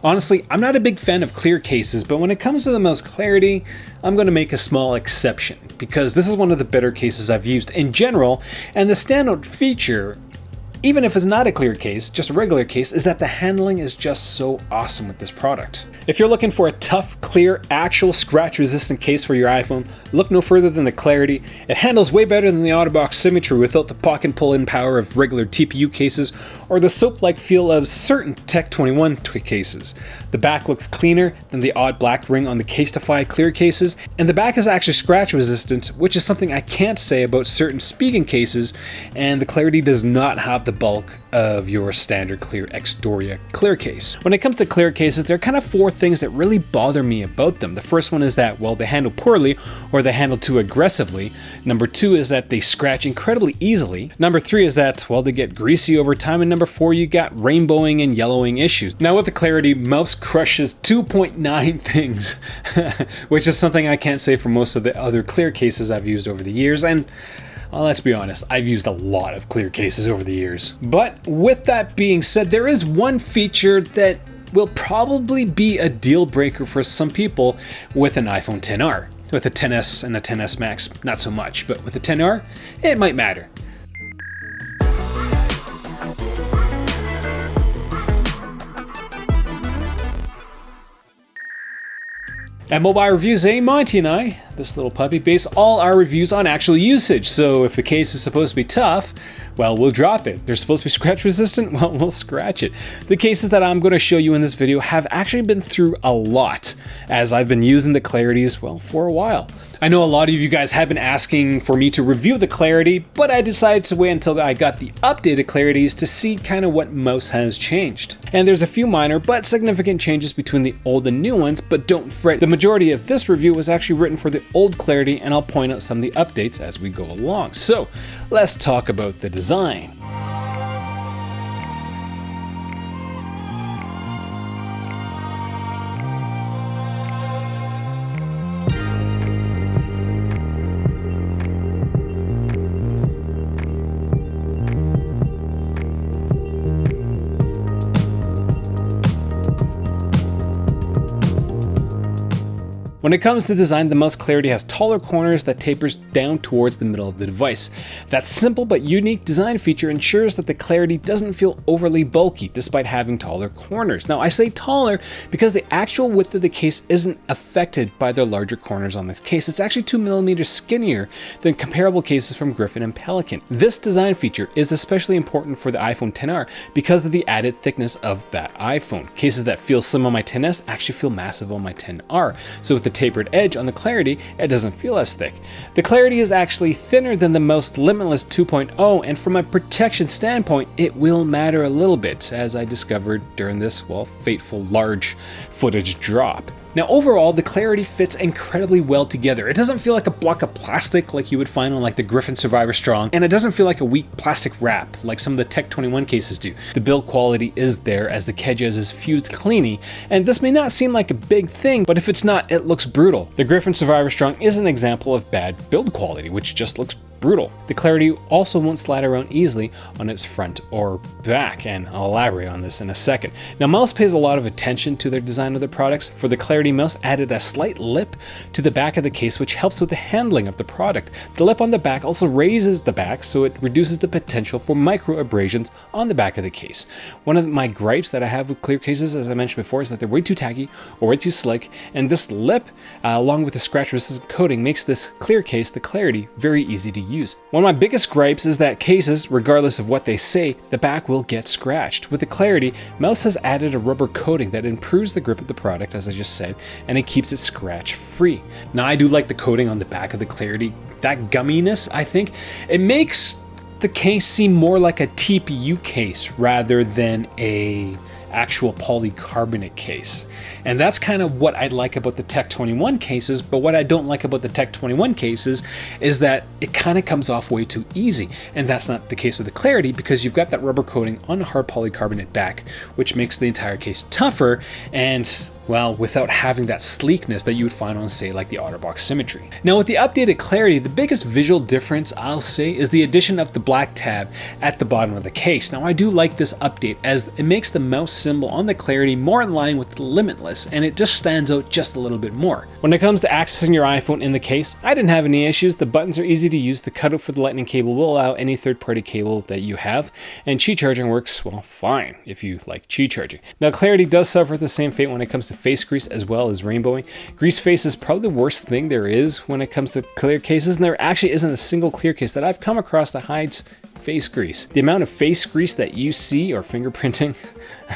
Honestly, I'm not a big fan of clear cases, but when it comes to the Mous Clarity, I'm going to make a small exception, because this is one of the better cases I've used in general, and the standout feature, even if it's not a clear case, just a regular case, is that the handling is just so awesome with this product. If you're looking for a tough, clear, actual scratch-resistant case for your iPhone, look no further than the Clarity. It handles way better than the OtterBox symmetry without the pocket pull-in power of regular TPU cases, or the soap-like feel of certain Tech 21 cases. The back looks cleaner than the odd black ring on the Casetify clear cases, and the back is actually scratch-resistant, which is something I can't say about certain speaking cases, and the Clarity does not have the bulk of your standard clear Xdoria clear case. When it comes to clear cases, there are kind of four things that really bother me about them. The first one is that, well, they handle poorly or they handle too aggressively. Number two is that they scratch incredibly easily. Number three is that, well, they get greasy over time. And number four, you got rainbowing and yellowing issues. Now with the Clarity, Mous crushes 2.9 things, which is something I can't say for most of the other clear cases I've used over the years. And well, let's be honest, I've used a lot of clear cases over the years. But with that being said, there is one feature that will probably be a deal breaker for some people with an iPhone XR. With a XS and a XS Max, not so much, but with a XR, it might matter. At MobileReviewsEh, Monty and I, this little puppy, base all our reviews on actual usage. So if a case is supposed to be tough, well, we'll drop it. They're supposed to be scratch resistant, well, we'll scratch it. The cases that I'm going to show you in this video have actually been through a lot, as I've been using the Clarities, well, for a while. I know a lot of you guys have been asking for me to review the Clarity, but I decided to wait until I got the updated Clarities to see kind of what Mous has changed. And there's a few minor but significant changes between the old and new ones, but don't fret. The majority of this review was actually written for the old Clarity, and I'll point out some of the updates as we go along. So let's talk about the design. When it comes to design, the Mous Clarity has taller corners that tapers down towards the middle of the device. That simple but unique design feature ensures that the Clarity doesn't feel overly bulky despite having taller corners. Now I say taller because the actual width of the case isn't affected by their larger corners on this case. It's actually 2mm skinnier than comparable cases from Griffin and Pelican. This design feature is especially important for the iPhone XR because of the added thickness of that iPhone. Cases that feel slim on my XS actually feel massive on my XR. So with the tapered edge on the Clarity, it doesn't feel as thick. The Clarity is actually thinner than the Mous Limitless 2.0, and from a protection standpoint, it will matter a little bit, as I discovered during this, well, fateful large footage drop. Now overall, the Clarity fits incredibly well together. It doesn't feel like a block of plastic like you would find on like the Griffin Survivor Strong, and it doesn't feel like a weak plastic wrap like some of the Tech 21 cases do. The build quality is there as the Kedges is fused cleanly, and this may not seem like a big thing, but if it's not, it looks brutal. The Griffin Survivor Strong is an example of bad build quality, which just looks brutal. The Clarity also won't slide around easily on its front or back, and I'll elaborate on this in a second. Now Mous pays a lot of attention to their design of their products. For the Clarity, Mous added a slight lip to the back of the case, which helps with the handling of the product. The lip on the back also raises the back, so it reduces the potential for micro abrasions on the back of the case. One of my gripes that I have with clear cases, as I mentioned before, is that they're way too tacky or way too slick, and this lip, along with the scratch resistant coating, makes this clear case, the Clarity, very easy to use. One of my biggest gripes is that cases, regardless of what they say, the back will get scratched. With the Clarity, Mous has added a rubber coating that improves the grip of the product, as I just said, and it keeps it scratch free. Now I do like the coating on the back of the Clarity. That gumminess, I think, it makes the case seem more like a TPU case rather than a actual polycarbonate case. And that's kind of what I like about the Tech 21 cases, but what I don't like about the Tech 21 cases is that it kind of comes off way too easy. And that's not the case with the Clarity, because you've got that rubber coating on a hard polycarbonate back, which makes the entire case tougher. And well, without having that sleekness that you would find on, say, like the OtterBox Symmetry. Now with the updated clarity, the biggest visual difference I'll say is the addition of the black tab at the bottom of the case. Now I do like this update as it makes the mouse symbol on the clarity more in line with the Limitless, and it just stands out just a little bit more. When it comes to accessing your iPhone in the case, I didn't have any issues. The buttons are easy to use. The cutout for the lightning cable will allow any third-party cable that you have, and Qi charging works, well, fine if you like Qi charging. Now clarity does suffer the same fate when it comes to face grease as well as rainbowing. Grease face is probably the worst thing there is when it comes to clear cases, and there actually isn't a single clear case that I've come across that hides face grease. The amount of face grease that you see, or fingerprinting,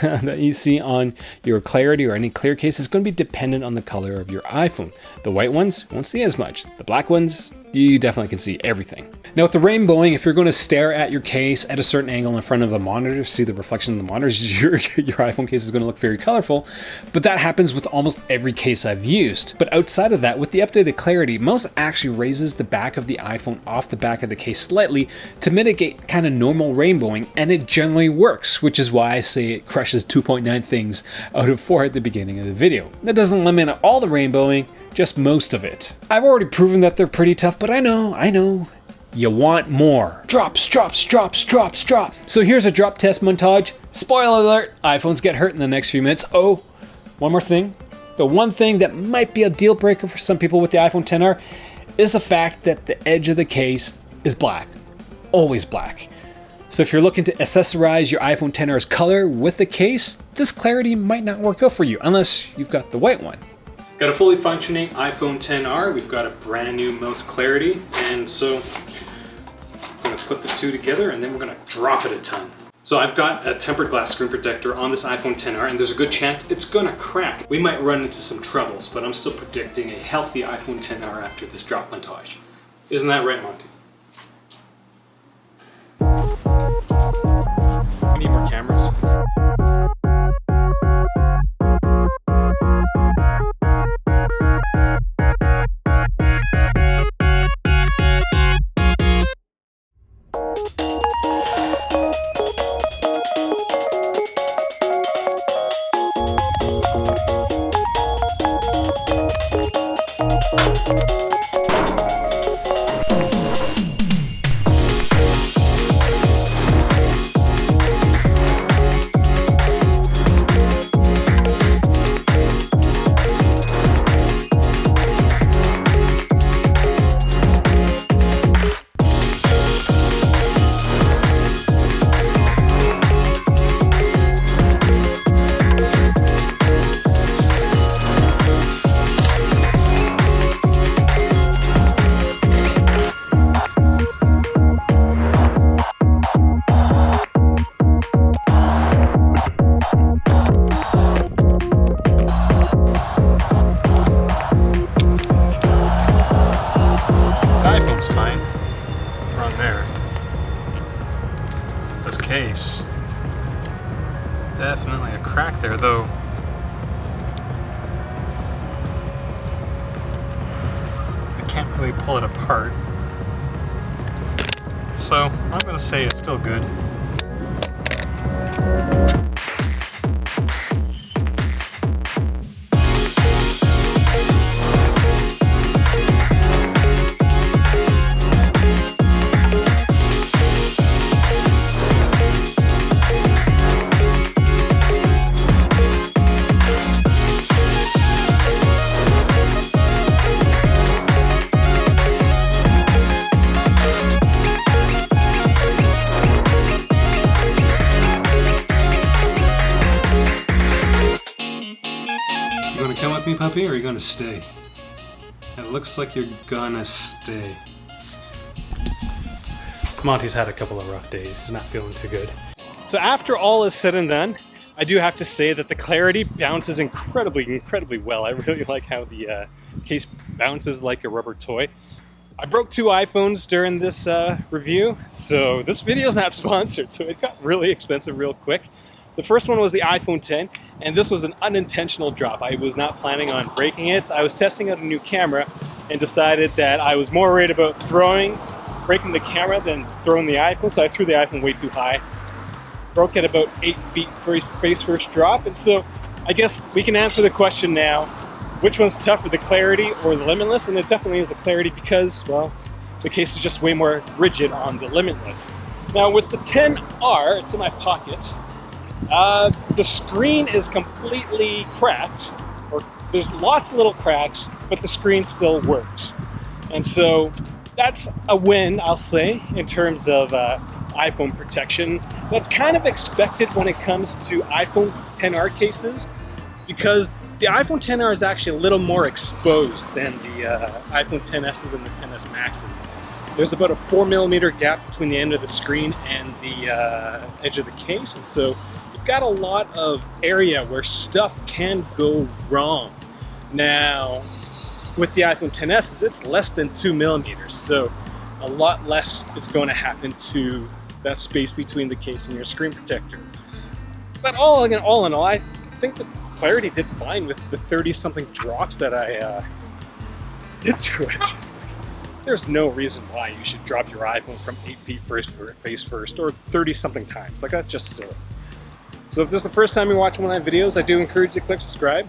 that you see on your clarity or any clear case is going to be dependent on the color of your iPhone. The white ones won't see as much. The black ones, you definitely can see everything. Now with the rainbowing, if you're going to stare at your case at a certain angle in front of a monitor, see the reflection of the monitor, your iPhone case is going to look very colorful, but that happens with almost every case I've used. But outside of that, with the updated clarity, Mouse actually raises the back of the iPhone off the back of the case slightly to mitigate kind of normal rainbowing, and it generally works, which is why I say it crushes 2.9 things out of 4 at the beginning of the video. That doesn't eliminate all the rainbowing, just most of it. I've already proven that they're pretty tough, but I know, you want more. Drops, drops, drops, drops, drop. So here's a drop test montage. Spoiler alert, iPhones get hurt in the next few minutes. Oh, one more thing. The one thing that might be a deal breaker for some people with the iPhone XR is the fact that the edge of the case is black. Always black. So if you're looking to accessorize your iPhone XR's color with the case, this clarity might not work out for you unless you've got the white one. Got a fully functioning iPhone XR, we've got a brand new Mous Clarity, and so I'm going to put the two together and then we're going to drop it a ton. So I've got a tempered glass screen protector on this iPhone XR, and there's a good chance it's going to crack. We might run into some troubles, but I'm still predicting a healthy iPhone XR after this drop montage. Isn't that right, Monty? We need more cameras. iPhone's fine. We're on there. This case, definitely a crack there, though. I can't really pull it apart. So I'm gonna say it's still good. You gonna come with me, puppy, or are you gonna stay? It looks like you're gonna stay. Monty's had a couple of rough days. He's not feeling too good. So after all is said and done, I do have to say that the clarity bounces incredibly well. I really like how the case bounces like a rubber toy. I broke 2 iPhones during this review, so this video is not sponsored, so it got really expensive real quick. The first one was the iPhone X, and this was an unintentional drop. I was not planning on breaking it. I was testing out a new camera and decided that I was more worried about breaking the camera than throwing the iPhone, so I threw the iPhone way too high. Broke at about 8 feet face first drop, and so I guess we can answer the question now. Which one's tougher, the Clarity or the Limitless? And it definitely is the Clarity because, well, the case is just way more rigid on the Limitless. Now with the 10R, it's in my pocket, the screen is completely cracked, or there's lots of little cracks, but the screen still works. And so that's a win, I'll say, in terms of iPhone protection. That's kind of expected when it comes to iPhone 10R cases, because the iPhone 10R is actually a little more exposed than the iPhone 10s and the 10s Maxes. There's about a 4mm gap between the end of the screen and the edge of the case, and so you've got a lot of area where stuff can go wrong. Now, with the iPhone 10s, it's less than 2mm, so a lot less is going to happen to that space between the case and your screen protector. But all in all, I think the Clarity did fine with the 30-something drops that I did to it. There's no reason why you should drop your iPhone from 8 feet face first, or 30-something times. Like, that's just silly. So if this is the first time you're watching one of my videos, I do encourage you to click subscribe.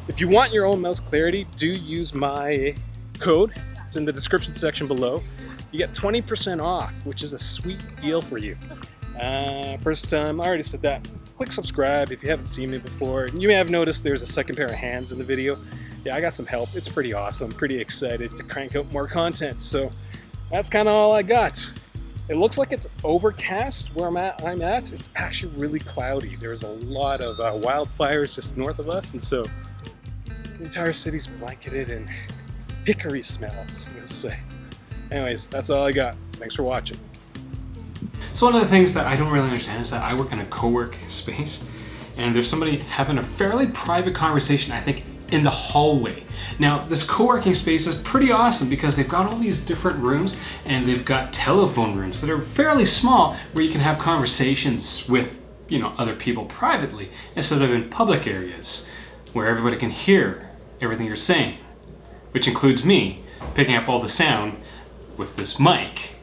If you want your own Mous Clarity, do use my code. It's in the description section below. You get 20% off, which is a sweet deal for you. First time, I already said that. Click subscribe if you haven't seen me before. You may have noticed there's a second pair of hands in the video. Yeah, I got some help. It's pretty awesome. Pretty excited to crank out more content. So that's kind of all I got. It looks like it's overcast where I'm at. It's actually really cloudy. There's a lot of wildfires just north of us, and so the entire city's blanketed in hickory smells, let's say. Anyways, that's all I got. Thanks for watching. So one of the things that I don't really understand is that I work in a co-work space, and there's somebody having a fairly private conversation, I think, in the hallway. Now, this co-working space is pretty awesome because they've got all these different rooms, and they've got telephone rooms that are fairly small where you can have conversations with, other people privately instead of in public areas where everybody can hear everything you're saying, which includes me picking up all the sound with this mic.